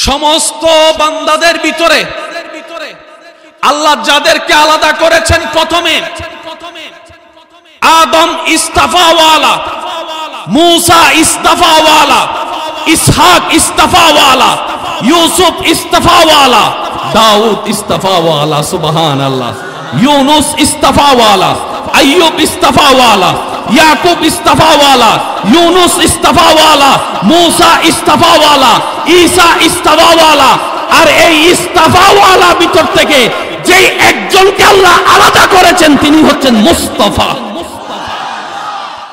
সমস্ত বান্দাদের ভিতরে আল্লাহ যাদেরকে আলাদা করেছেন, প্রথমে আদম ইস্তাফাওয়ালা, মুসা ইস্তাফাওয়ালা, ইসহাক ইস্তাফাওয়ালা, ইউসুফ ইস্তাফাওয়ালা, দাউদ ইস্তাফাওয়ালা, সুবহানাল্লাহ, ইউনুস ইস্তাফাওয়ালা, আইয়ুব ইস্তাফাওয়ালা, ইয়াকুব ইস্তাফাওয়ালা, ইউনুস ইস্তাফাওয়ালা, মুসা ইস্তাফাওয়ালা, ঈসা ইস্তাফাওয়ালা। আর এই ইস্তাফাওয়ালা ভিতর থেকে যেই একজনকে আল্লাহ আলাদা করেছেন তিনি হচ্ছেন মুস্তাফা।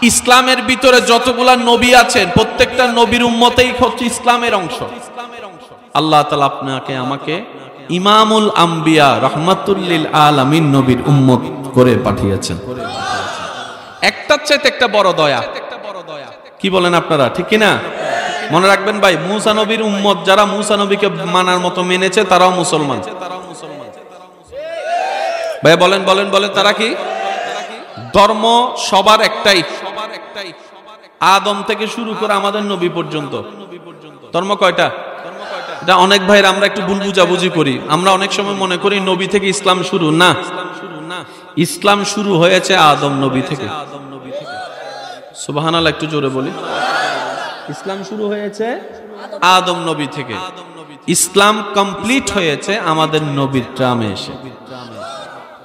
ইসলামের ভিতরে যতগুলা নবী আছেন প্রত্যেকটা নবীর উম্মতেই হচ্ছে ইসলামের অংশ। আল্লাহ তাআলা আপনাকে আমাকে ইমামুল আম্বিয়া রাহমাতুল লিল আলামিন নবীর উম্মত করে পাঠিয়েছেন। একটার চাইতে একটা বড় দয়া। কি বলেন আপনারা, ঠিক কি না? মনে রাখবেন ভাই, মুসা নবীর উম্মত যারা মুসা নবীকে মানার মতো মেনেছে তারাও মুসলমান। ভাই বলেন বলেন বলেন, তারা কি? ধর্ম সবার একটাই, আদম থেকে শুরু করে আমাদের নবী পর্যন্ত। ধর্ম কয়টা? এটা অনেক ভাইরা আমরা একটু ভুল বুঝাবুঝি করি। আমরা অনেক সময় মনে করি নবী থেকে ইসলাম শুরু। না, ইসলাম শুরু হয়েছে আদম নবী থেকে। সুবহানাল্লাহ, একটু জোরে বলি। ইসলাম শুরু হয়েছে আদম নবী থেকে, ইসলাম কমপ্লিট হয়েছে আমাদের নবীর টার্মে এসে।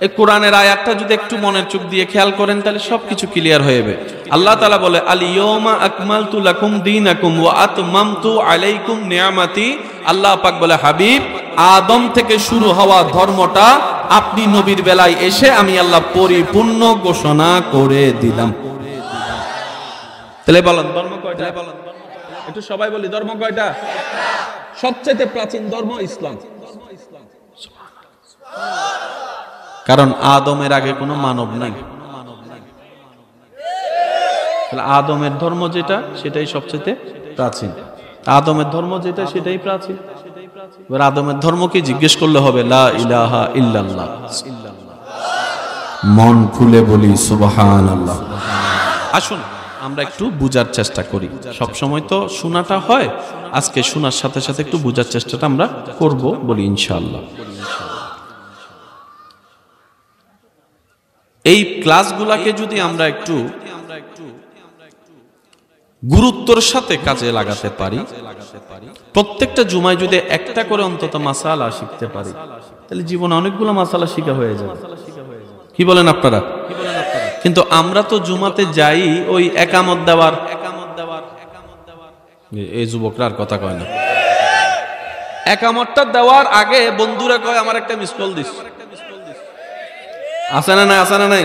এই কোরআনের আয়াতটা যদি একটু মনের চোখ দিয়ে খেয়াল করেন তাহলে সবকিছু ক্লিয়ার হয়ে যাবে। আল্লাহ তাআলা বলে, আল ইয়াউমা আকমালতু লাকুম দীনাকুম ওয়া আতমামতু আলাইকুম নিয়ামাতি। আল্লাহ পাক বলে, হাবিব, আদম থেকে শুরু হওয়া ধর্মটা আপনি নবীর বেলায় এসে আমি আল্লাহ পরিপূর্ণ ঘোষণা করে দিলাম। তাহলে বলেন ধর্ম কয়টা? একটু সবাই বলি, ধর্ম কয়টা? সবচেয়ে প্রাচীন ধর্ম ইসলাম। কারণ আদমের আগে কোনো মানব নাই। আদমের ধর্ম যেটা সেটাই সবচেয়ে প্রাচীন। আদমের ধর্ম যেটা সেটাই প্রাচীন। এবার আদমের ধর্মকে জিজ্ঞেস করলে হবে লা ইলাহা ইল্লাল্লাহ। মন খুলে বলি সুবহানাল্লাহ। আসুন আমরা একটু বুঝার চেষ্টা করি। সব সময় তো শোনাটা হয়, আজকে শোনার সাথে সাথে একটু বুঝার চেষ্টাটা আমরা করব বলি ইনশাআল্লাহ। এই ক্লাসগুলাকে যদি আমরা একটু গুরুত্বর সাথে কাজে লাগাতে পারি, প্রত্যেকটা জুমায় যদি একটা করে অন্তত মাসালা শিখতে পারি, তাহলে জীবনে অনেকগুলো মাসালা শিখা হয়ে যাবে। কি বলেন আপনারা? কিন্তু আমরা তো জুমাতে যাই ওই একামত দেওয়ার, এই যুবকরা আর কথা কয় না। একামতটা দেওয়ার আগে বন্ধুরা কয় আমার একটা মিস কল দিস। আছে না নাই? আছে না নাই?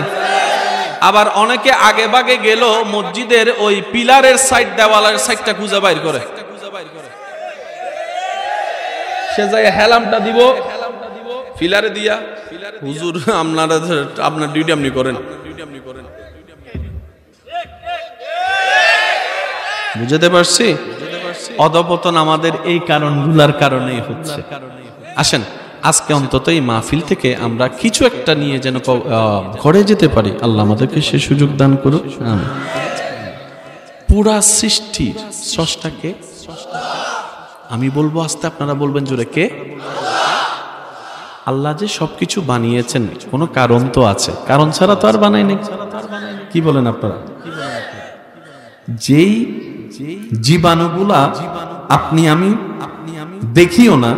আবার অনেকে আগে ভাগে গেল মসজিদের ওই পিলারের সাইড, দেওয়ালের সাইডটা খুঁজে বাইর করে, সে যায় হেলামটা দিব পিলারে দিয়া, হুজুর আপনার ডিউটি আপনি করেন। বুঝতে পারছি? অধপতন আমাদের এই কারণগুলার কারণেই হচ্ছে। আসেন আজকে অন্তত এই মাহফিল থেকে আমরা কিছু একটা নিয়ে যেন ঘরে যেতে পারি। আল্লাহ আমাদেরকে সে সুযোগ দান করুন। পুরা সৃষ্টির স্রষ্টাকে আমি বলবো আস্তে, আপনারা বলবেন জোরে, কে? আল্লাহ যে সবকিছু বানিয়েছেন কোনো কারণ তো আছে, কারণ ছাড়া তো আর বানায়নি। কি বলেন আপনারা? যেই জীবাণুগুলা আপনি আমি দেখিও না,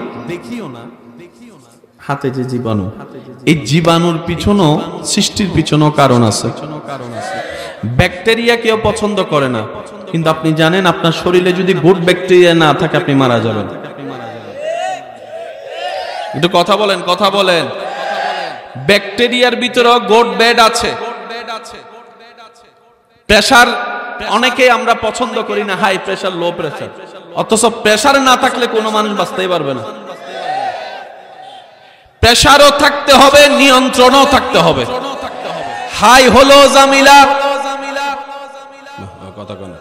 হাতে যে জীবাণু, এই জীবাণুর পিছনেও সৃষ্টির পিছনেও কারণ আছে। ব্যাকটেরিয়া কেউ পছন্দ করে না, কিন্তু আপনি জানেন আপনার শরীরে যদি গুড ব্যাকটেরিয়া না থাকে আপনি মারা যাবেন। একটু কথা বলেন, কথা বলেন। ব্যাকটেরিয়ার ভিতরে গুড ব্যাড আছে। প্রেসার অনেকে আমরা পছন্দ করি না, হাই প্রেসার, লো প্রেসার, অথচ প্রেসার না থাকলে কোনো মানুষ বাঁচতেই পারবে না। প্রেসারও থাকতে হবে, নিয়ন্ত্রণও থাকতে হবে। হাই হলো জামিলা, কথা কোন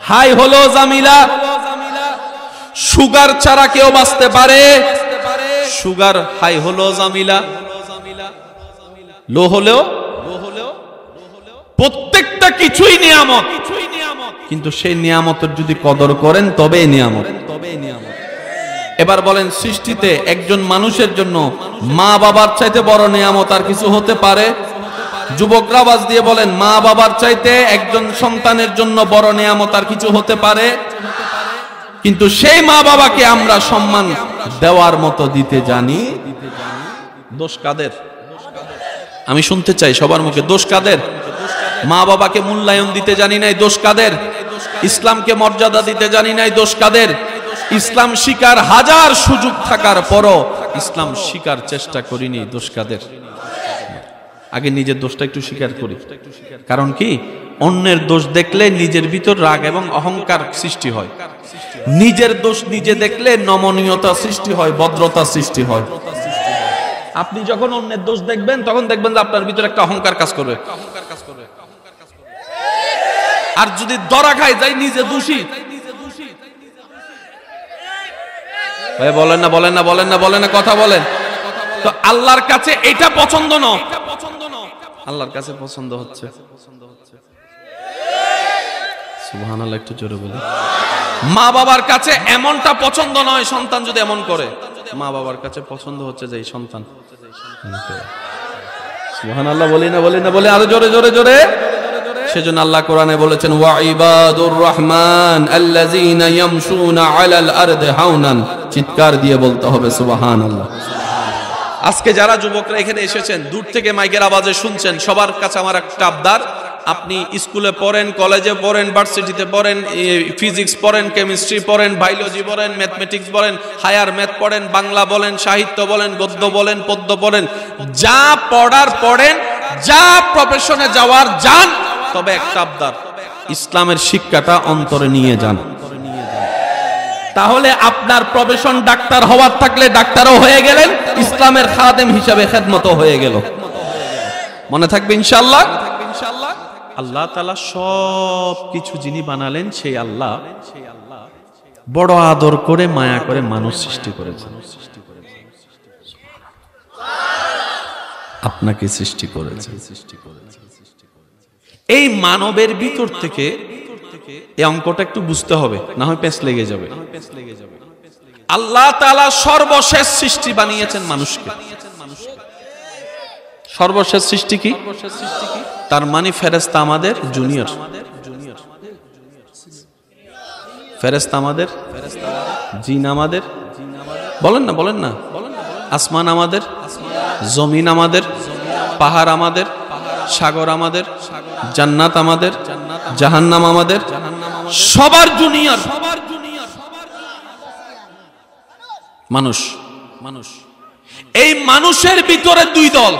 হাই হলো জামিলা। সুগার ছাড়া কেউ বাঁচতে পারে? সুগার হাই হলো জামিলা, লো হলেও প্রত্যেকটা কিছুই নিয়ামত, কিন্তু সেই নিয়ামতের যদি কদর করেন তবে নিয়ামত। এবার বলেন, সৃষ্টিতে একজন মানুষের জন্য মা বাবার চাইতে বড় নিয়ামত আর কিছু হতে পারে? যুবকরা আওয়াজ দিয়ে বলেন, মা বাবার চাইতে একজন সন্তানের জন্য বড় নিয়ামত আর কিছু হতে পারে? কিন্তু সেই মা বাবাকে আমরা সম্মান দেওয়ার মতো দিতে জানি। দোষ কাদের? আমি শুনতে চাই সবার মুখে, দোষ কাদের? মা বাবাকে মূল্যায়ন দিতে জানি নাই, দোষ কাদের? ইসলামকে মর্যাদা দিতে জানি নাই, দোষ কাদের? ইসলাম শিকার হাজার সুযোগ থাকার পরও ইসলাম শিকার চেষ্টা করিনি, দোষ কাদের? আগে নিজের দোষটা একটু স্বীকার করি। কারণ কি, অন্যের দোষ দেখলে নিজের ভিতর রাগ এবং অহংকার সৃষ্টি হয়। নিজের দোষ নিজে দেখলে নমনীয়তা সৃষ্টি হয়, ভদ্রতা সৃষ্টি হয়। আপনি যখন অন্যের দোষ দেখবেন তখন দেখবেন যে আপনার ভিতরে একটা অহংকার কাজ করবে। আর যদি ধরা খায় যাই নিজে দোষী, বলেন না বলেন না বলেন না বলেন না, কথা বলেন তো। আল্লাহর কাছে এটা পছন্দ নয়, আল্লাহর কাছে পছন্দ হচ্ছে সুবহানাল্লাহ, একটু জোরে বলি। মা বাবার কাছে এমনটা পছন্দ নয় সন্তান যদি এমন করে, মা বাবার কাছে পছন্দ হচ্ছে যে এই সন্তান। সুবহানাল্লাহ বলি না বলি না বলে আরো জোরে জোরে জোরে। সেজন্য আল্লাহ কোরআনে বলেছেন, ওয়া ইবাদুর রহমান আল্লাযীনা ইয়ামশুনা আলাল আরদি হাওনান। চিৎকার দিয়ে বলতে হবে সুবহানাল্লাহ। আজকে যারা যুবকরা এখানে এসেছেন, দূর থেকে মাইকের আওয়াজে শুনছেন, সবার কাছে আমার একটা আবদার, আপনি স্কুলে পড়েন, কলেজে পড়েন, ভার্সিটিতে পড়েন, ফিজিক্স পড়েন, কেমিস্ট্রি পড়েন, বায়োলজি পড়েন, ম্যাথমেটিক্স পড়েন, হায়ার ম্যাথ পড়েন, বাংলা বলেন, সাহিত্য বলেন, গদ্য বলেন, পদ্য পড়েন, যা পড়ার পড়েন, যা প্রফেশনে যাওয়ার যান, তবে একটা আবদার, ইসলামের শিক্ষাটা অন্তরে নিয়ে যান। তাহলে আপনার প্রফেশন ডাক্তার হওয়ার থাকলে ডাক্তারও হয়ে গেলেন, ইসলামের খাদেম হিসাবে খেদমতও হয়ে গেল। মনে থাকবে ইনশাআল্লাহ। আল্লাহ তাআলা সব কিছু যিনি বানালেন, সেই আল্লাহ বড় আদর করে মায়া করে মানুষ সৃষ্টি করেছেন। আপনাকে সৃষ্টি করেছেন। এই মানবের ভিতর থেকে এই অঙ্কটা একটু বুঝতে হবে, না হয় পেঁচ লেগে যাবে। আল্লাহ তাআলা সর্বশেষ সৃষ্টি বানিয়েছেন মানুষকে। সর্বশেষ সৃষ্টি কি? তার মানে ফেরেশতা আমাদের জুনিয়র, ফেরেশতা আমাদের, জিন আমাদের, বলেন না বলেন না, আসমান আমাদের, জমিন আমাদের, পাহাড় আমাদের, সাগর আমাদের, জান্নাত আমাদের, জাহান্নাম আমাদের, সবার জুনিয়র মানুষ। মানুষ, এই মানুষের ভিতরে দুই দল,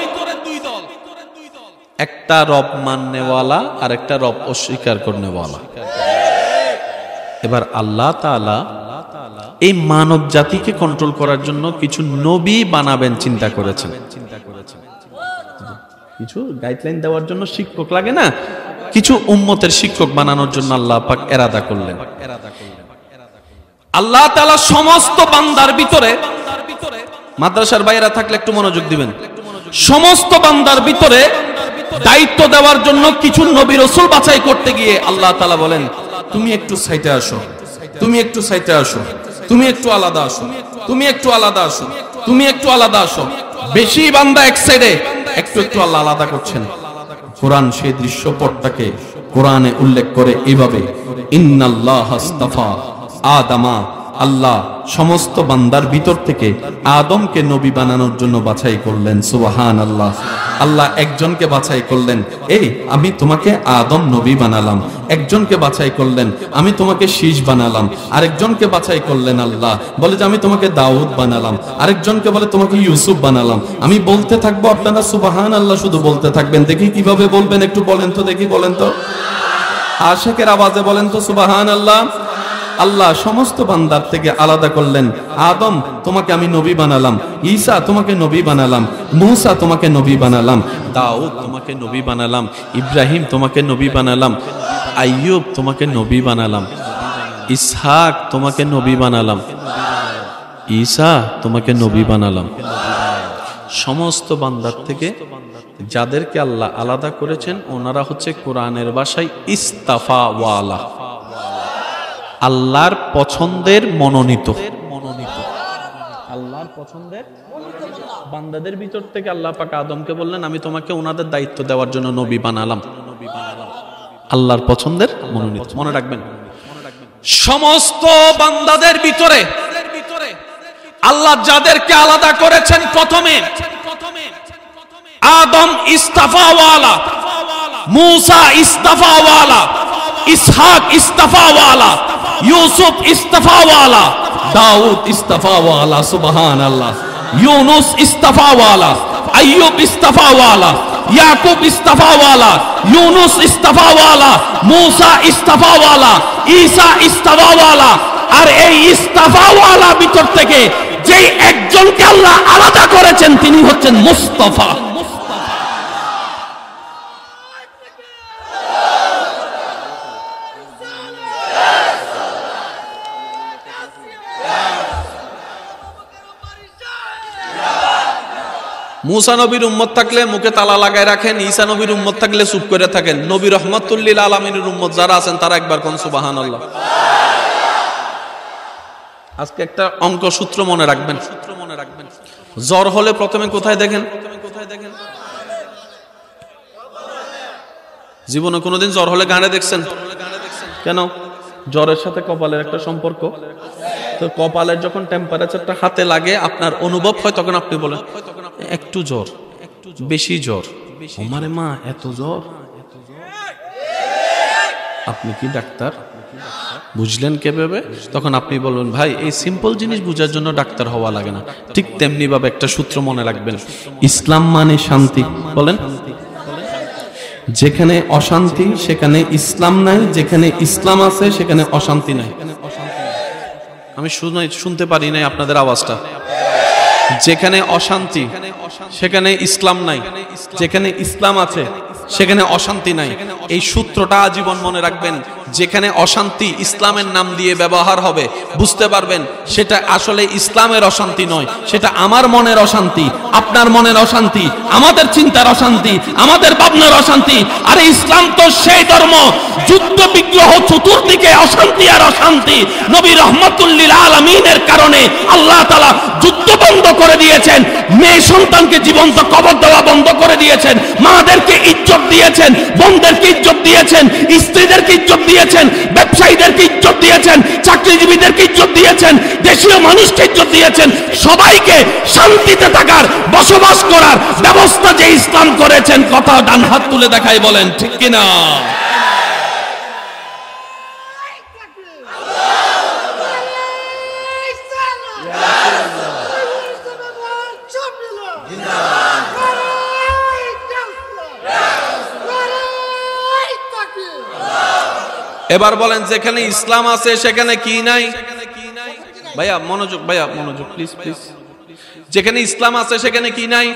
একটা রব মাননেওয়ালা আর একটা রব অস্বীকার করনেওয়ালা। এবার আল্লাহ তাআলা এই মানব জাতিকে কন্ট্রোল করার জন্য কিছু নবী বানাবেন চিন্তা করেছেন। কিছু গাইডলাইন দেওয়ার জন্য শিক্ষক লাগে না, কিছু উম্মতের শিক্ষক বানানোর জন্য আল্লাহ পাক এরাদা করলেন। আল্লাহ তাআলা সমস্ত বান্দার ভিতরে, মাদ্রাসার বাইরে থাকলে একটু মনোযোগ দিবেন, সমস্ত বান্দার ভিতরে দায়িত্ব দেওয়ার জন্য কিছু নবী রাসূল বাছাই করতে গিয়ে আল্লাহ তাআলা বলেন, তুমি একটু সাইডে আসো, তুমি একটু সাইডে আসো, তুমি একটু আলাদা আসো, তুমি একটু আলাদা আসো, তুমি একটু আলাদা আসো। বেশি বান্দা এক সাইডে, একটু একটু আল্লাহ আলাদা করছেন। কোরআন সেই দৃশ্যপটটাকে কোরআনে উল্লেখ করে এইভাবে, ইন্নাল্লাহ আস্তাফা আদামা, আল্লাহ সমস্ত বান্দার ভিতর থেকে আদমকে নবী বানানোর জন্য বাছাই করলেন। সুবহানাল্লাহ। আল্লাহ একজনকে বাছাই করলেন, এই আমি তোমাকে আদম নবী বানালাম। একজনকে বাছাই করলেন, আমি তোমাকে শীষ বানালাম। আরেকজনকে বাছাই করলেন, আল্লাহ বলে যে আমি তোমাকে দাউদ বানালাম। আরেকজনকে বলে তোমাকে ইউসুফ বানালাম। আমি বলতে থাকবো, আপনারা সুবহানাল্লাহ শুধু বলতে থাকবেন। দেখি কিভাবে বলবেন, একটু বলেন তো দেখি, বলেন তো, আশিকের আওয়াজে বলেন তো সুবহানাল্লাহ। আল্লাহ সমস্ত বান্দার থেকে আলাদা করলেন, আদম তোমাকে আমি নবী বানালাম, ঈসা তোমাকে নবী বানালাম, মূসা তোমাকে নবী বানালাম, দাউদ তোমাকে নবী বানালাম, ইব্রাহিম তোমাকে নবী বানালাম, আইয়ুব তোমাকে নবী বানালাম, ইসহাক তোমাকে নবী বানালাম, ঈসা তোমাকে নবী বানালাম। সমস্ত বান্দার থেকে যাদেরকে আল্লাহ আলাদা করেছেন ওনারা হচ্ছে কোরআনের ভাষায় ইস্তাফা ওয়ালা, আল্লাহর পছন্দের মনোনীত। আল্লাহর পছন্দের বান্দাদের ভিতর থেকে আল্লাহ পাক আদমকে বললেন, আমি তোমাকে ওনাদের দায়িত্ব দেওয়ার জন্য নবী বানালাম। আল্লাহর পছন্দের মনোনীত। মনে রাখবেন, সমস্ত বান্দাদের ভিতরে আল্লাহ যাদেরকে আলাদা করেছেন, প্রথমে আদম ইস্তাফাওয়ালা, মুসা ইস্তাফাওয়ালা, ইসহাক ইস্তাফাওয়ালা, ইউসুফ ইস্তাফাওয়ালা, দাউদ ইস্তাফাওয়ালা, সুবহানাল্লাহ, ইউনুস ইস্তাফাওয়ালা, আইয়ুব ইস্তাফাওয়ালা, ইয়াকুব ইস্তাফাওয়ালা, ইউনুস ইস্তাফাওয়ালা, মুসা ইস্তাফাওয়ালা, ঈসা ইস্তাফাওয়ালা। আর এই ইস্তাফাওয়ালা ভিতর থেকে যেই একজনকে আল্লাহ আলাদা করেছেন তিনি হচ্ছেন মুস্তাফা। মুসা নবীর উম্মত থাকলে মুখে তালা লাগায় রাখেন, ঈসা নবীর উম্মত থাকলে চুপ করে থাকেন। নবী রহমাতুল লিল আলামিনের উম্মত যারা আছেন তারা একবার কোন সুবহানাল্লাহ। আজকে একটা অঙ্ক সূত্র মনে রাখবেন, জ্বর হলে প্রথমে কোথায় দেখেন? জীবনে কোনোদিন জ্বর হলে গানে দেখছেন? কেন? জ্বরের সাথে কপালের একটা সম্পর্ক। তো কপালের যখন টেম্পারেচারটা হাতে লাগে আপনার অনুভব হয়, তখন আপনি বলেন একটু জ্বর, বেশি জ্বর, ওমারে মা এত জ্বর। আপনি কি ডাক্তার? বুঝলেন কিভাবে? তখন আপনি বলবেন ভাই এই সিম্পল জিনিস বুঝার জন্য ডাক্তার হওয়া লাগে না। ঠিক তেমনি ভাবে একটা সূত্র মনে রাখবেন, ইসলাম মানে শান্তি। বলেন, যেখানে অশান্তি সেখানে ইসলাম নাই, যেখানে ইসলাম আছে সেখানে অশান্তি নাই। আমি শুনতে পারি নাই আপনাদের আওয়াজটা। যেখানে অশান্তি সেখানে ইসলাম নাই, যেখানে ইসলাম আছে সেখানে অশান্তি নাই। এই সূত্রটা আজীবন মনে রাখবেন। যেখানে অশান্তি ইসলামের নাম দিয়ে ব্যবহার হবে, বুঝতে পারবেন সেটা আসলে ইসলামের অশান্তি নয়, সেটা আমার মনের অশান্তি, আপনার মনের অশান্তি, আমাদের চিন্তার অশান্তি, আমাদের ভাবনার অশান্তি। আর ইসলাম তো সেই ধর্ম, যুদ্ধ বিগ্রহ চতুর্দিকে অশান্তি আর অশান্তি। নবী রহমাতুল লিল আলামিনের কারণে আল্লাহ তাআলা যুদ্ধ বন্ধ করে দিয়েছেন, মেয়ে সন্তানকে জীবন্ত কবর দেওয়া বন্ধ করে দিয়েছেন, মাদেরকে ইজ্জত দিয়েছেন, বোনদেরকে ইজ্জত দিয়েছেন, স্ত্রীদেরকে ইজ্জত দিয়েছেন, ব্যবসায়ীদেরকে ইজ্জত দিয়েছেন, চাকরিজীবীদেরকে ইজ্জত দিয়েছেন, দেশীয় মানুষকে ইজ্জত দিয়েছেন। সবাইকে শান্তিতে থাকার, বসবাস করার ব্যবস্থা যে ইসলাম করেছেন, কথা ডান হাত তুলে দেখাই বলেন ঠিক কিনা? এবার বলেন, যেখানে ইসলাম আছে সেখানে কি নাই? ভাইয়া মনোযোগ, ভাইয়া মনোযোগ প্লিজ প্লিজ। যেখানে ইসলাম আছে সেখানে কি নাই?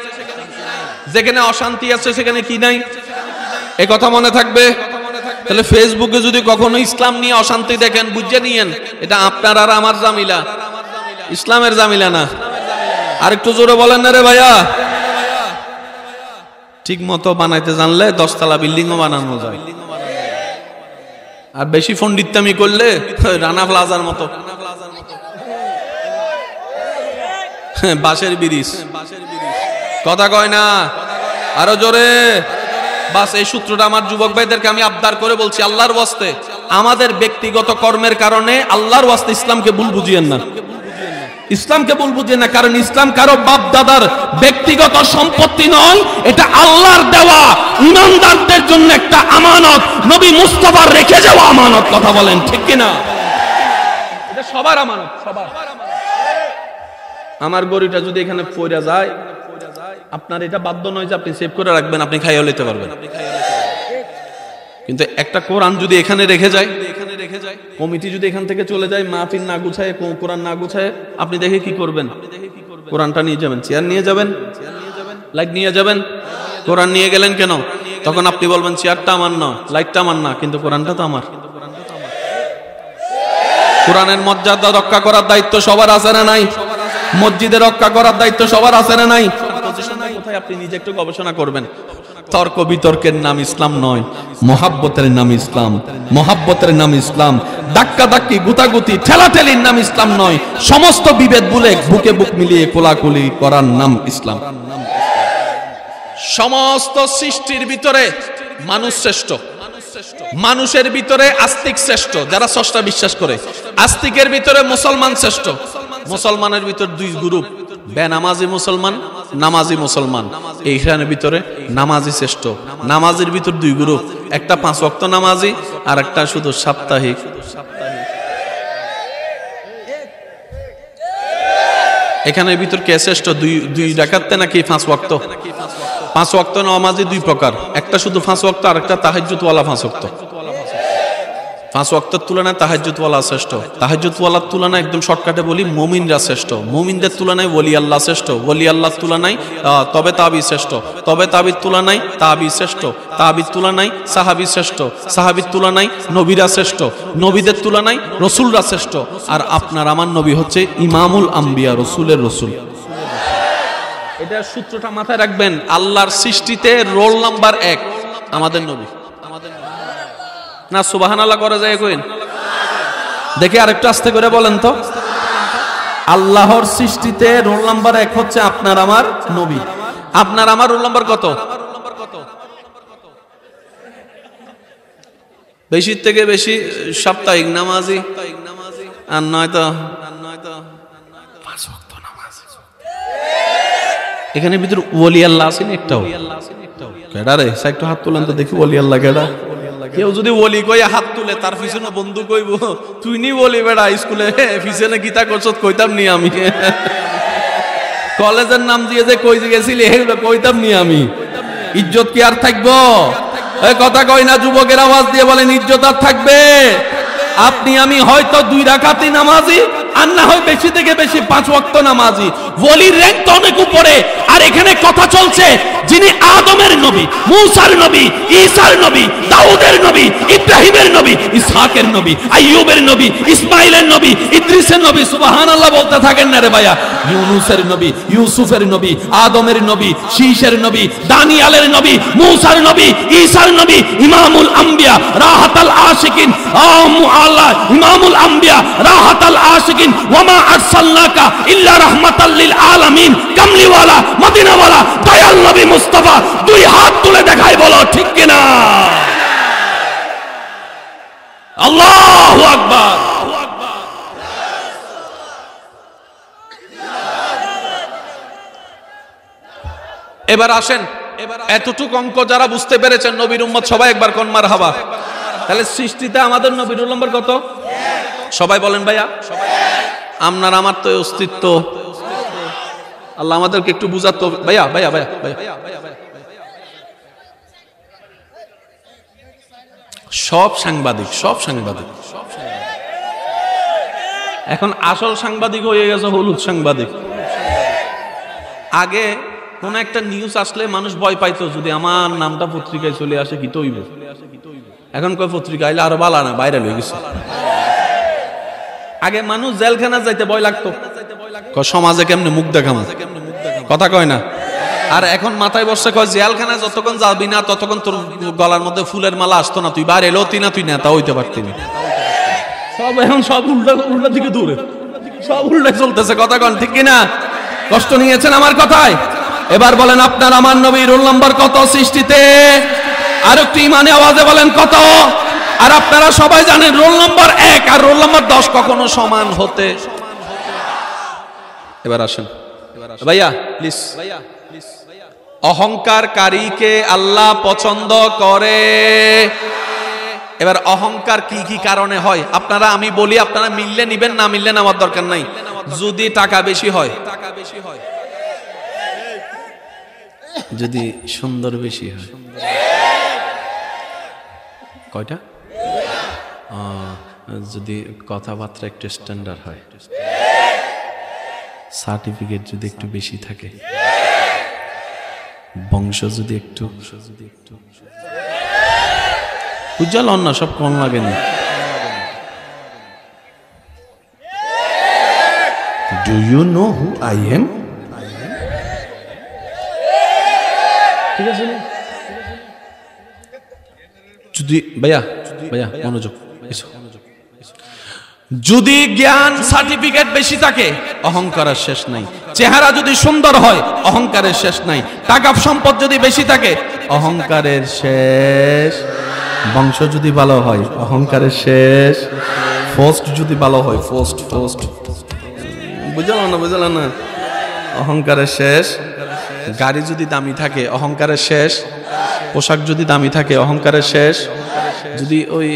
যেখানে অশান্তি আছে সেখানে কি নাই? এই কথা মনে থাকবে। তাহলে ফেসবুকে যদি কখনো ইসলাম নিয়ে অশান্তি দেখেন, বুঝে নিয়েন এটা আপনার আর আমার জামিলা, ইসলামের জামিলা না। আর একটু জোরে বলেন না রে ভাইয়া। ঠিক মতো বানাইতে জানলে 10 তলা বিল্ডিংও বানানো যায়। আর বেশি ফন্ডিত্তামি করলে রানা প্লাজার মতো বাঁশের ব্রিজ। কথা কয় না, আরো জোরে। বাস এই সূত্রটা আমার যুবক ভাইদেরকে আমি আবদার করে বলছি, আল্লাহর ওয়াস্তে আমাদের ব্যক্তিগত কর্মের কারণে আল্লাহর ওয়াস্তে ইসলামকে ভুল বুঝিয়েন না, ইসলামকে ভুল বুঝিয়েন না। কারণ ইসলাম কারো বাপ দাদার ব্যক্তিগত সম্পত্তি নয়, এটা আল্লাহর দেওয়া ইমানদারদের জন্য একটা আমানত, নবী মুস্তাফার রেখে যাওয়া আমানত। কথা বলেন ঠিক কিনা? এটা সবার আমানত, সবার। আমার গরুটা যদি এখানে পড়ে যায়, আপনার এটা বাধ্য নয় যে আপনি সেভ করে রাখবেন, আপনি খাইয়ে নিতে পারবেন। কিন্তু একটা কোরআন যদি এখানে রেখে যায়, কমিটি যদি এখান থেকে চলে যায়, মাহফিল না গুছায়, কোরআন না গুছায়, আপনি দেখে কি করবেন? কোরআনটা নিয়ে যাবেন, চেয়ার নিয়ে যাবেন, লাইট নিয়ে যাবেন। কোরআন নিয়ে গেলেন কেন? তখন আপনি বলবেন চেয়ারটা আমার না, লাইটটা আমার না, কিন্তু কোরআনটা তো আমার। কোরআনের মর্যাদা রক্ষা করার দায়িত্ব সবার আছে না নাই? মসজিদে রক্ষা করার দায়িত্ব সবার আছে না নাই? কোথায় আপনি নিজে একটু গবেষণা করবেন। তর্ক বিতর্কের নাম ইসলাম নয়, মহাব্বতের নাম ইসলাম। মহাব্বতের নাম ইসলাম। ধাক্কা ধাক্কি গুতাগুতি ঠেলাঠেলির নাম ইসলাম নয়। সমস্ত বিভেদ ভুলে বুকে বুক মিলিয়ে কোলাকুলি করার নাম ইসলাম। সমস্ত সৃষ্টির ভিতরে মানুষ শ্রেষ্ঠ, মানুষের ভিতরে আস্তিক শ্রেষ্ঠ, যারা স্রষ্টা বিশ্বাস করে। আস্তিকের ভিতরে মুসলমান শ্রেষ্ঠ। মুসলমানের ভিতর দুই গ্রুপ, বেনামাজি মুসলমান, নামাজি মুসলমান। এইখানের ভিতরে নামাজি শ্রেষ্ঠ। নামাজের ভিতর দুই গ্রুপ, একটা 5 ওয়াক্ত নামাজি আর একটা শুধু সাপ্তাহিক। এখানের ভিতর কে শ্রেষ্ঠ? দুই রাকাতে নাকি 5 ওয়াক্ত? 5 ওয়াক্ত নামাজি দুই প্রকার, একটা শুধু 5 ওয়াক্ত আর একটা তাহাজ্জুদ ওয়ালা 5 ওয়াক্ত। 5 ওয়াক্তের তুলনায় তাহাজ্জুদ ওয়ালা শ্রেষ্ঠ। তাহাজ্জুদ ওয়ালার তুলনায় একদম শর্টকাটে বলি মুমিনরা শ্রেষ্ঠ। মুমিনদের তুলনায় ওলি আল্লাহ শ্রেষ্ঠ। ওলি আল্লাহর তুলনায় তবে তাবি শ্রেষ্ঠ। তবে তাবির তুলনায় তাবি শ্রেষ্ঠ। তাবির তুলনায় সাহাবী শ্রেষ্ঠ। সাহাবীর তুলনায় নবীরা শ্রেষ্ঠ। নবীদের তুলনায় রসুলরা শ্রেষ্ঠ। আর আপনার আমার নবী হচ্ছে ইমামুল আম্বিয়া, রসুলের রসুল। এটা সূত্রটা মাথায় রাখবেন। আল্লাহর সৃষ্টিতে রোল নাম্বার 1 আমাদের নবী। না সুবহানাল্লাহ করে যায় কইন দেখি আরেকটু আস্তে করে বলেন তো। আল্লাহর সৃষ্টিতে রোল নাম্বার 1 হচ্ছে আপনার আমার নবী। আপনার আমার রোল নাম্বার কত? বেশি থেকে বেশি সাপ্তাহিক নামাজি আর নয়তো 5 ওয়াক্ত নামাজ। এখানে ভিতর ওলি আল্লাহ আছেন একটাও? কেডা রে? একটু হাত তুলেন তো দেখি ওলি আল্লাহ কেডা। কেউ যদি ওলি কইয়া হাত তুলে তার পিছনে বন্ধু কইব তুই নি বলি বেড়া স্কুলে পিছনে গীতা করছত কইতাম নি আমি। কলেজের নাম দিয়ে যে কই গেছিলি এগুলো কইতাম নি আমি। ইজ্জত কি আর থাকবো? এই কথা কই না, যুবকের আওয়াজ দিয়ে বলেন ইজ্জত আর থাকবে? আপনি আমি হয়তো 2 রাকাতি নামাজি আর না হয় বেশি থেকে বেশি 5 ওয়াক্ত নামাজি। ওলির র‍্যাঙ্ক তো অনেক উপরে। আর এখানে কথা চলছে যিনি আদমের নবী, মূসার নবী, ঈসার নবী, দাউদের নবী, ইব্রাহিমের নবী, ইসহাকের নবী, আইয়ুবের নবী, ইসমাইলের নবী, ইদ্রিসের নবী। সুবহানাল্লাহ বলতে থাকেন না রে ভাইয়া। ইউনুসের নবী, ইউসুফের নবী, আদমের নবী, শীশের নবী, দানিয়ালের নবী, মূসার নবী, ঈসার নবী, ইমামুল আম্বিয়া, রাহাতাল আশিকিন, আল্লাহ ইমামুল আম্বিয়া, রাহাতাল আশিকিন, ওয়ামা আরসালনাকা ইল্লা রাহমাতাল লিল আলামিন, কামলিওয়ালা, মদিনাওয়ালা, দয়াল নবী মুস্তাফা। 2 হাত তুলে দেখাই বলো ঠিক কিনা? আল্লাহু আকবার। এবার আসেন, এতটুকু অঙ্ক যারা বুঝতে পেরেছেন নবীর উম্মত সবাই একবার কোন মারহাবা। তাহলে সৃষ্টিতে আমাদের নবীর রোল নাম্বার কত? সবাই বলেন ভাইয়া। আপনার আমার তো অস্তিত্ব। আল্লাহ আমাদেরকে একটু বুঝাতো ভাইয়া ভাইয়া ভাইয়া ভাইয়া। সব সাংবাদিক এখন আসল সাংবাদিক হয়ে গেছে হলুদ সাংবাদিক। আগে কোন একটা নিউজ আসলে মানুষ ভয় পাইতো যদি আমার নামটা পত্রিকায় চলে আসে কি তৈব। এখন কয় পত্রিকা আইলে আরো ভালো না, ভাইরাল হয়ে গেছে। আগে মানুষ জেলখানা যাইতে ভয় লাগতো, সমাজে কেমনে মুখ দেখামো, কথা কয় না। আর এখন মাথায় বসে কয় জেলখানায় যতক্ষণ যাবি না ততক্ষণ তোর গলার মধ্যে ফুলের মালা আসতো না, তুই বাইরে এলো না, তুই নেতা হইতে পারতি না। সব এখন সব উল্টা দিকে দূরে, সব উল্টা চলতেছে, কথা কন ঠিক কিনা? কষ্ট নিয়েছেন আমার কথায়? এবার বলেন আপনার আমার নবীর রোল নাম্বার কত সৃষ্টিতে? আর একটু ইমানে আওয়াজে বলেন কত? আর আপনারা সবাই জানেন রোল নাম্বার 1 আর রোল নাম্বার 10 কখনো সমান হতে। এবার আসেন ভাইয়া প্লিজ। অহংকারকারীকে আল্লাহ পছন্দ করে। এবার অহংকার কি কি কারণে হয় আপনারা আমি বলি, আপনারা মিললে নিবেন, না মিললে নেওয়ার দরকার নাই। যদি টাকা বেশি হয়, যদি সুন্দর বেশি হয়, কয়টা? যদি কথাবার্তা একটু স্ট্যান্ডার্ড হয়, সার্টিফিকেট যদি একটু বেশি থাকে, বংশ যদি একটু উজ্জ্বল না, সব কম লাগেনি। Do you know who I am? ঠিক আছে, যদি ভাইয়া মনোযোগ, যদি জ্ঞান সার্টিফিকেট বেশি থাকে অহংকারের শেষ নাই, চেহারা যদি সুন্দর হয় অহংকারের শেষ নাই, টাকা সম্পদ যদি বেশি থাকে অহংকারের শেষ, বংশ যদি ভালো হয় অহংকারের শেষ, পোস্ট যদি ভালো হয় পোস্ট বুঝলো না অহংকারের শেষ, গাড়ি যদি দামি থাকে অহংকারের শেষ, পোশাক যদি দামি থাকে অহংকারের শেষ, যদি ওই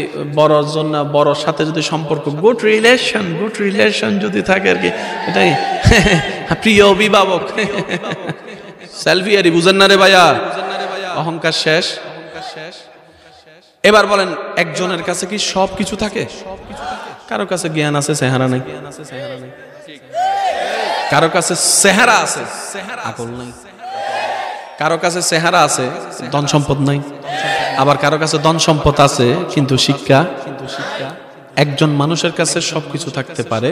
বড়র সাথে যদি সম্পর্ক গুড রিলেশন যদি থাকে আর কি, এটাই প্রিয় অভিভাবক সেলফি আরি বুঝেন না রে ভাইয়া, অহংকার শেষ। এবার বলেন একজনের কাছে কি সব কিছু থাকে? কারো কাছে জ্ঞান আছে চেহারা নাই, কারো কাছে চেহারা আছে আকল নাই, কারো কাছে চেহারা আছে ধন সম্পদ নাই, আবার কারো কাছে ধন সম্পদ আছে কিন্তু শিক্ষা। একজন মানুষের কাছে সবকিছু থাকতে পারে।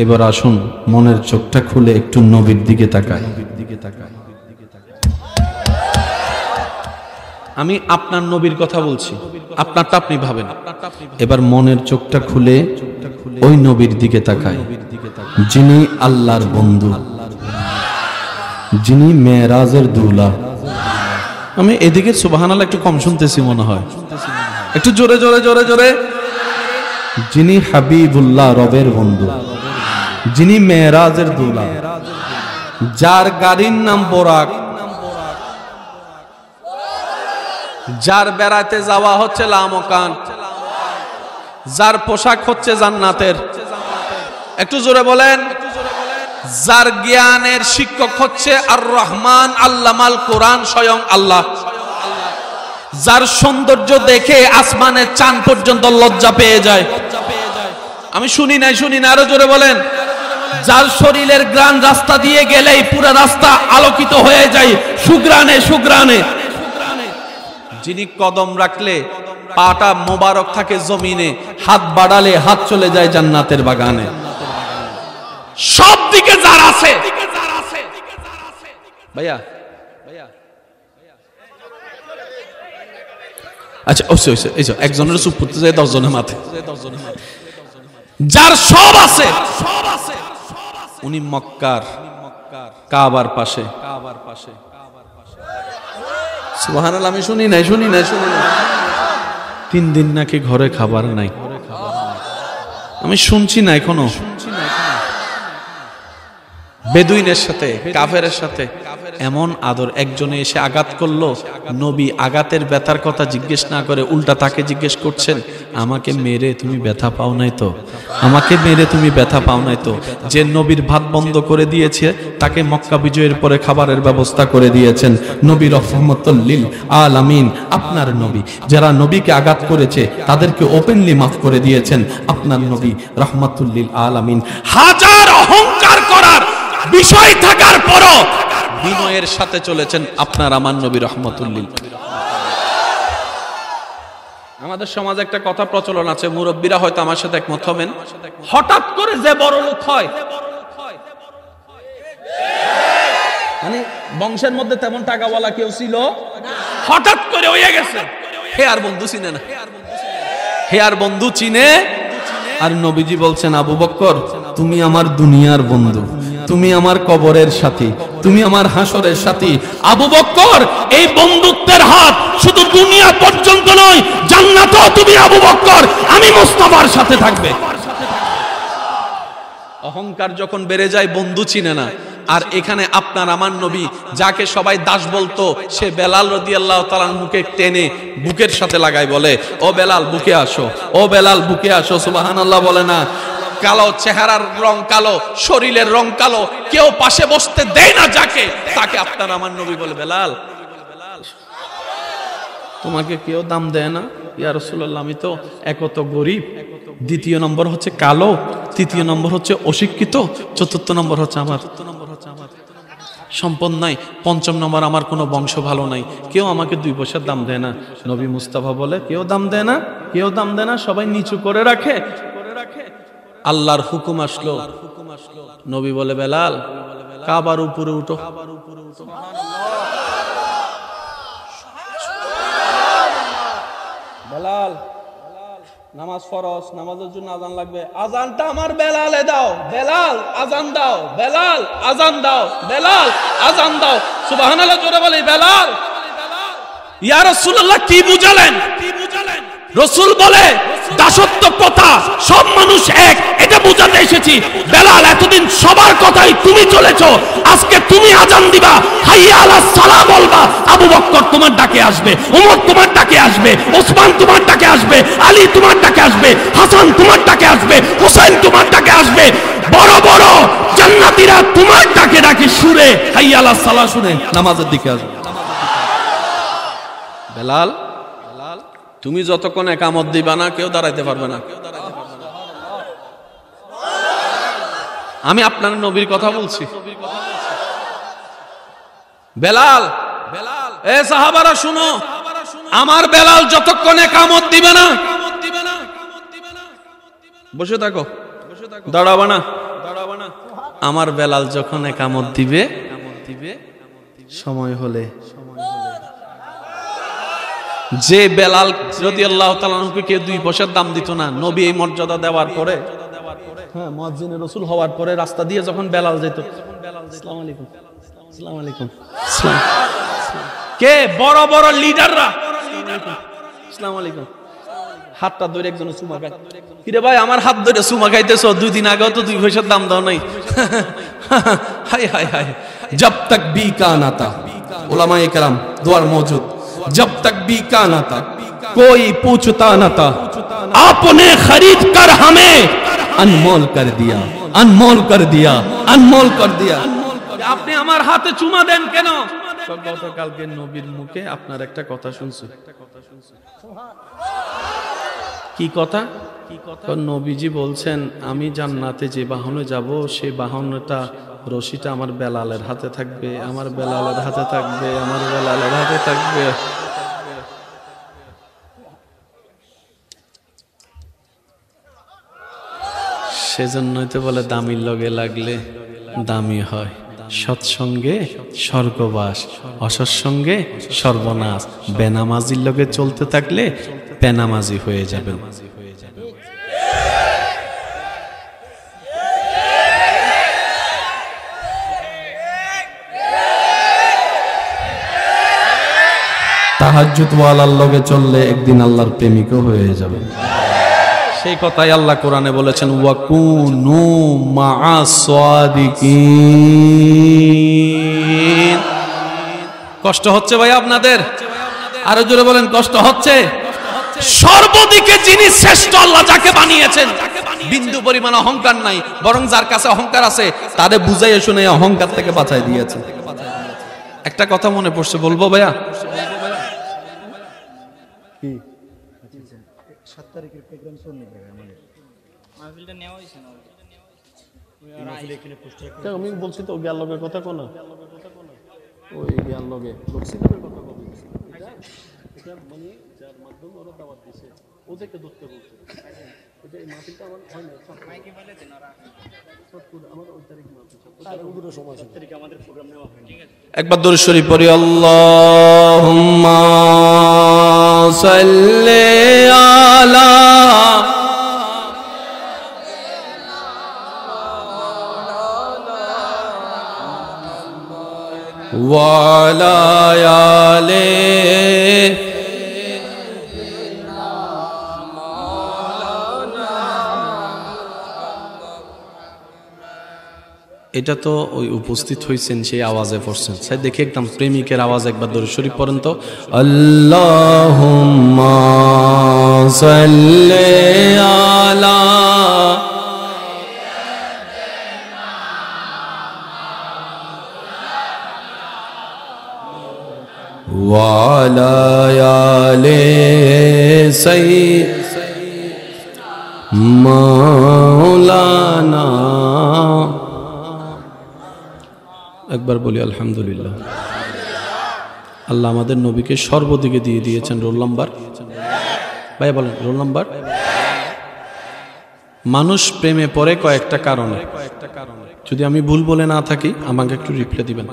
এবার আসুন মনের চোখটা খুলে একটু নবীর দিকে তাকাই। আমি আপনার নবীর কথা বলছি, আপনারটা আপনি ভাবেন। এবার মনের চোখটা খুলে ওই নবীর দিকে তাকাই যিনি আল্লাহর বন্ধু, যিনি মেরাজের দুলা। আমি এদিকে সুবহানাল্লাহ একটু কম শুনতেছি মনে হয়, একটু জোরে জোরে জোরে জোরে। যিনি হাবিবুল্লাহ রবের বন্ধু, যিনি মেরাজের দুলা, যার গাড়ির নাম বোরাক, যার বেড়াতে যাওয়া হচ্ছে লামকান, যার পোশাক হচ্ছে জান্নাতের, একটু জোরে বলেন, যার জ্ঞানের শিক্ষক হচ্ছে আর রহমান আল্লামাল কোরআন, স্বয়ং আল্লাহ, যার সৌন্দর্য দেখে আসমানের চাঁদ পর্যন্ত লজ্জা পেয়ে যায়। আমি শুনি না আরো জোরে বলেন, যার শরীরের গ্রান রাস্তা দিয়ে গেলেই পুরো রাস্তা আলোকিত হয়ে যায় সুগ্রানে, যিনি কদম রাখলে পাটা মোবারক থাকে জমিনে, হাত বাড়ালে হাত চলে যায় জান্নাতের বাগানে। সব দিকে যার আছে ভাইয়া, আচ্ছা একজনের চুপ করতে যায় 10 জনের মাথে, যার সব আছে উনি মক্কার কাবার পাশে। সুবহানাল্লাহ। আমি শুনি নাই 3 দিন নাকি ঘরে খাবার নাই, আমি শুনছি না এখনো। বেদুইনের সাথে কাফেরের সাথে এমন আদর, একজনে এসে আঘাত করলো, নবী আঘাতের ব্যথার কথা জিজ্ঞেস না করে উল্টা তাকে জিজ্ঞেস করছেন, আমাকে মেরে তুমি ব্যথা পাও নাই তো? আমাকে মেরে তুমি ব্যথা পাও নাই তো? যে নবীর ভাত বন্ধ করে দিয়েছে তাকে মক্কা বিজয়ের পরে খাবারের ব্যবস্থা করে দিয়েছেন। নবী রহমতুল লিল আলামিন, আপনার নবী যারা নবীকে আঘাত করেছে তাদেরকে ওপেনলি মাফ করে দিয়েছেন। আপনার নবী রহমতুল লিল আলামিন হাজার অহংকার করার বিষয় থাকার পরও বিনয়ের সাথে চলেছেন আপনার আমার নবী রহমতুল লিল। আমাদের সমাজে একটা কথা প্রচলন আছে, মুরব্বীরা হয়তো আমার সাথে একমত হবেন, হঠাৎ করে যে বড় লোক হয়, মানে বংশের মধ্যে তেমন টাকাওয়ালা কেউ ছিল না, হঠাৎ করে হয়ে গেছে, হে আর বন্ধু চিনে না, হে আর বন্ধু চিনে। আর নবীজি বলছেন, আবু বকর তুমি আমার দুনিয়ার বন্ধু, তুমি আমার কবরের সাথী, তুমি আমার হাসরের সাথী। আবু বকর এই বন্ধুত্বের হাত শুধু দুনিয়া পর্যন্ত নয়, জান্নাতেও তুমি আবু বকর আমি মুস্তাফার সাথে থাকবে। অহংকার যখন বেড়ে যায় বন্ধু চিনে না। আর এখানে আপনার আমার নবী যাকে সবাই দাস বলতো, সে বেলাল রাদিয়াল্লাহু তাআলা মুখে টেনে বুকের সাথে লাগায়, বলে ও বেলাল বুকে আসো, ও বেলাল বুকে আসো। সুবহানাল্লাহ বলে না? কালো চেহারার রং কালো, শরীরের রং কালো, কেউ পাশে বসতে দেয় না যাকে, তাকে আপনার আমার নবী বলে, বেলাল তোমাকে কেউ দাম দেয় না। ইয়া রাসূলুল্লাহ আমি তো একত গরিব, দ্বিতীয় নম্বর হচ্ছে কালো, তৃতীয় নম্বর হচ্ছে অশিক্ষিত, চতুর্থ নম্বর হচ্ছে আমার সম্পদ নাই, পঞ্চম নম্বর আমার কোনো বংশ ভালো নাই, কেউ আমাকে 2 পয়সার দাম দেয় না। নবী মুস্তাফা বলে, কেউ দাম দেয় না, কেউ দাম দেয় না, সবাই নিচু করে রাখে। আল্লাহর হুকুম আসলো, নবী বলে, বেলাল কাবার উপরে উঠো। বেলাল, নামাজ ফরজ, নামাজের জন্য আজান লাগবে, আজানটা আমার বেলালে দাও, বেলাল আজান দাও, বেলাল আজান দাও, বেলাল আজান দাও। সুবহানাল্লাহ জোরে বলি বেলাল। ইয়া রাসূলুল্লাহ কি বুঝালেন? রাসূল বলে দাসত্ব প্রথা, সব মানুষ এক, এটা বোঝাতে এসেছি। বেলাল এতদিন সবার কথাই তুমি চলেছো, আজকে তুমি আজান দিবা, হাইয়া আলাস সালাহ বলবা, আবু বকর তোমার ডাকে আসবে, ওমর তোমার ডাকে আসবে, ওসমান তোমার ডাকে আসবে, আলী তোমার ডাকে আসবে, হাসান তোমার ডাকে আসবে, হোসেন তোমার ডাকে আসবে, বড় বড় জান্নাতীরা তোমার ডাকে ডাকে সুরে হাইয়া আলাস সালাহ শুনে নামাজের দিকে আসবে। বেলাল, তুমি যতক্ষণ একামত দিবা না কেউ দাঁড়াইতে পারবে না। আমি আপনার নবীর কথা বলছি। বেলাল, এ সাহাবারা শুনো, আমার বেলাল যতক্ষণ একামত দিবে না, বসে থাকো, দাঁড়াবা না, আমার বেলাল যখন একামত দিবে, সময় হলে, যে বেলাল রাদিয়াল্লাহু তাআলা আনহুকে কেউ 2 পয়সার দাম দিত না, নবী এই মর্যাদা দেওয়ার পরে, হ্যাঁ মুয়াজ্জিন রাসূল হওয়ার পরে রাস্তা দিয়ে যখন বেলাল যেত, আসসালামু আলাইকুম, আসসালামু আলাইকুম, কে বড় বড় লিডাররা আসসালামু আলাইকুম, হাতটা ধরে একজন চুমা খায়, কিরে ভাই আমার হাত ধরে চুমা খাইতেছো, 2 দিন আগেও তো 2 পয়সার দাম দাও নাই। হায় হায় হায়, জব তক বি কানা তা, উলামায়ে কেরাম দুয়ার মौजूद, जब तक बीका न था कोई पूछता न था, आपने खरीद कर हमें अनमोल कर दिया, अनमोल कर दिया, अनमोल कर दिया। আপনি আমার হাতে চুমা দেন কেন? গতকালকে নবীর মুখে আপনার একটা কথা শুনছি। কি কথা? নবীজি বলছেন আমি জান্নাতে যে বাহনে যাব, সেই বাহনটা রশিটা আমার বেলালের হাতে থাকবে, আমার বেলালের হাতে থাকবে, আমার বেলালের হাতে থাকবে। সেজন্যই তো বলে দামির লগে লাগলে দামি হয়, সৎসঙ্গে স্বর্গবাস, অসৎসঙ্গে সর্বনাশ। বেনামাজির লগে চলতে থাকলে বেনামাজি হয়ে যাবেন। তাহাজ্জুদ ওয়ালার লগে চললে একদিন আল্লাহর প্রেমিকও হয়ে যাবে। সেই কথাই আল্লাহ কোরআনে বলেছেন, ওয়াকুনু মা'আস সাদিকিন। কষ্ট হচ্ছে ভাই আপনাদের? আরো জোরে বলেন, কষ্ট হচ্ছে? সর্বদিকে যিনি শ্রেষ্ঠ, আল্লাহ যাকে বানিয়েছেন বিন্দু পরিমাণ অহংকার নাই, বরং যার কাছে অহংকার আছে তারে বুঝাইয়ে শুনে অহংকার থেকে বাঁচাই দিয়েছেন। একটা কথা মনে পড়ছে, বলবো ভাইয়া? কি 7 তারিখের প্রোগ্রাম শুননি আমাদের মাহফিলটা নেওয়া হইছে না, মাহফিল এখানে পোস্টার একটা আমি বলছি তো জ্ঞান লগের কথা কোন, ওই জ্ঞান লগে লক্সিনের কথা কবে এটা মানে যার মাধ্যমে ওরা দাওয়াত দিয়েছে ওদেরকে ধরতে বলছে, এটা এই মাহফিলটা আমার হয় না, মাইকে বলে দেন ওরা সবপুর আমার ওই তারিখ মাহফিল, তার ওগুলো সময় 7 তারিখে আমাদের প্রোগ্রাম নেওয়া হয়। ঠিক আছে, একবার দরুদ শরীফ পড়ি, আল্লাহুম্মা সাল্লি আলা ওয়া আলা আলি। এটা তো ওই উপস্থিত হয়েছেন সেই আওয়াজে পড়ছেন, স্যার দেখি একদম প্রেমিকের আওয়াজ একবার দরুদ শরীফ পড়েন তো, আল্লাহুম্মা সাল্লি আলা ওয়া আলা আলি সাইয়্যিদিনা মাওলানা। একবার বলি আলহামদুলিল্লাহ। আল্লাহ আমাদের নবীকে সর্বদিকে দিয়ে দিয়েছেন রোল নাম্বার। ভাই বলেন রোল নাম্বার। মানুষ প্রেমে পড়ে কয়েকটা কারণে, যদি আমি ভুল বলে না থাকি আমাকে একটু রিপ্লাই দিবেন।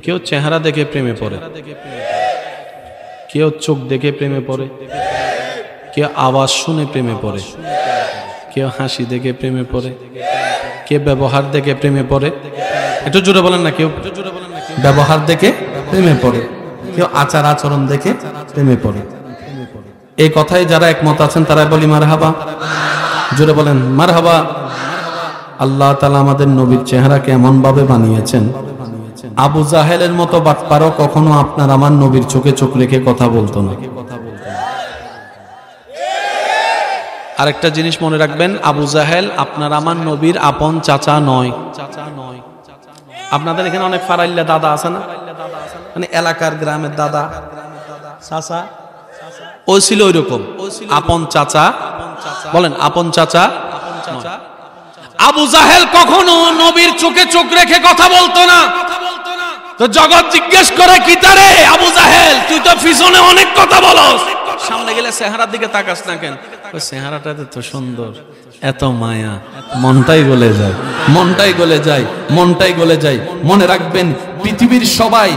কেউ চেহারা দেখে প্রেমে পড়ে, কেউ চোখ দেখে প্রেমে পড়ে, কেউ আওয়াজ শুনে প্রেমে পড়ে, কেউ হাসি দেখে প্রেমে পড়ে, কেউ ব্যবহার দেখে প্রেমে পড়ে। একটু জোরে বলেন না। কেউ ব্যবহার দেখে প্রেমে পড়ে, কেউ আচার আচরণ দেখে প্রেমে পড়ে। এই কথায় যারা একমত আছেন তারা বলি মারহাবা। জোরে বলেন মারহাবা। আল্লাহ তাআলা আমাদের নবীর চেহারাকে এমন ভাবে বানিয়েছেন, আবু জাহেলের মতো বাটপারও কখনো আপনার আমার নবীর চোখে চোখ রেখে কথা বলতো না। আরেকটা জিনিস মনে রাখবেন, আবু জাহেল আপনার আমার নবীর আপন চাচা নয়। আপনাদের এখানে অনেক ফারাইল্লা দাদা আছে না, মানে এলাকার গ্রামের দাদা চাচা, ও ছিল ওইরকম আপন চাচা। বলেন আপন চাচা। আবু জাহেল কখনো নবীর চোখে চোখ রেখে কথা বলতো না। তো জগৎ জিজ্ঞেস করে কি তারে, আবু জাহেল তুই তো পিছনে অনেক কথা বলস, সামনে গেলে চেহারার দিকে তাকাস না কেন? চেহারাটা তো সুন্দর, এত মায়া, মনটাই গলে যায়, মনটাই গলে যায়, মনটাই গলে যায়। মনে রাখবেন, পৃথিবীর সবাই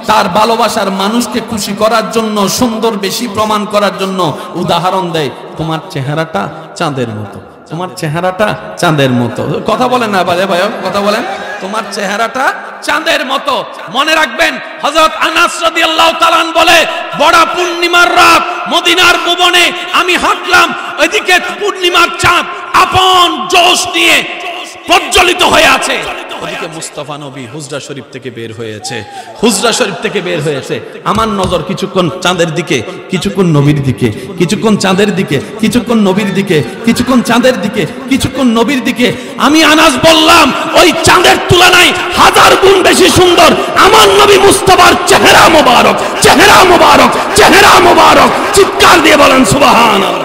তার ভালোবাসার মানুষকে খুশি করার জন্য, সুন্দর বেশি প্রমাণ করার জন্য উদাহরণ দেয়, তোমার চেহারাটা চাঁদের মতো, তোমার চেহারাটা চাঁদের মতো। কথা বলেন না ভাই, ভাই কথা বলেন, তোমার চেহারাটা চাঁদের মতো। মনে রাখবেন, হযরত আনাস রাদিয়াল্লাহু তাআলা বলে, বড় পূর্ণিমার রাত মদিনার ভুবনে আমি হাঁটলাম, ওইদিকে পূর্ণিমার চাঁদ আপন জোশ নিয়ে প্রজ্বলিত হয়ে আছে, ওদিকে মুস্তাফা নবী হুজরা শরীফ থেকে বের হয়েছে, হুজরা শরীফ থেকে বের হয়েছে। আমার নজর কিছুক্ষণ চাঁদের দিকে, কিছুক্ষণ নবীর দিকে, কিছুক্ষণ চাঁদের দিকে, কিছুক্ষণ নবীর দিকে, কিছুক্ষণ চাঁদের দিকে, কিছুক্ষণ নবীর দিকে। আমি আনাস বললাম, ওই চাঁদের তুলনায় 1000 গুণ বেশি সুন্দর আমার নবী মুস্তাফার চেহারা মোবারক, চেহারা মোবারক, চেহারা মোবারক। চিৎকার দিয়ে বলেন সুবহানাল্লাহ।